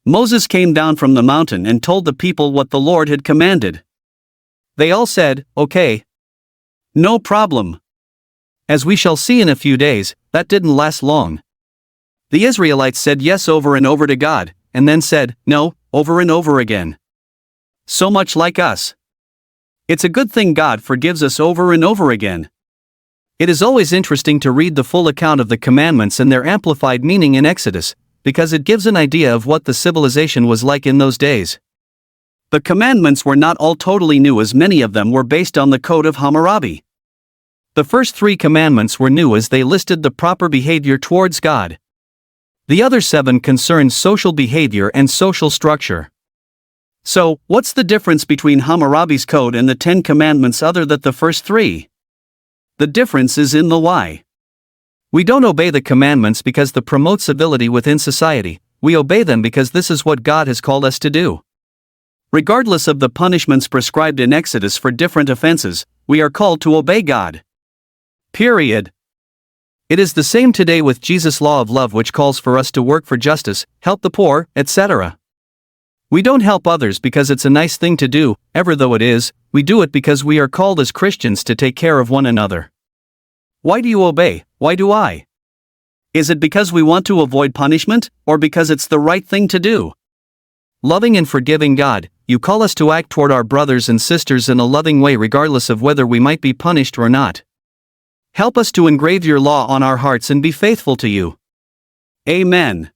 Moses came down from the mountain and told the people what the Lord had commanded. They all said, "Okay. No problem." As we shall see in a few days, that didn't last long. The Israelites said yes over and over to God, and then said no, over and over again. So much like us. It's a good thing God forgives us over and over again. It is always interesting to read the full account of the commandments and their amplified meaning in Exodus, because it gives an idea of what the civilization was like in those days. The commandments were not all totally new, as many of them were based on the Code of Hammurabi. The first 3 commandments were new as they listed the proper behavior towards God. The other 7 concerned social behavior and social structure. So, what's the difference between Hammurabi's code and the 10 commandments other than the first 3? The difference is in the why. We don't obey the commandments because they promote civility within society, we obey them because this is what God has called us to do. Regardless of the punishments prescribed in Exodus for different offenses, we are called to obey God. Period. It is the same today with Jesus' law of love, which calls for us to work for justice, help the poor, etc. We don't help others because it's a nice thing to do, ever though it is, we do it because we are called as Christians to take care of one another. Why do you obey? Why do I? Is it because we want to avoid punishment, or because it's the right thing to do? Loving and forgiving God, you call us to act toward our brothers and sisters in a loving way regardless of whether we might be punished or not. Help us to engrave your law on our hearts and be faithful to you. Amen.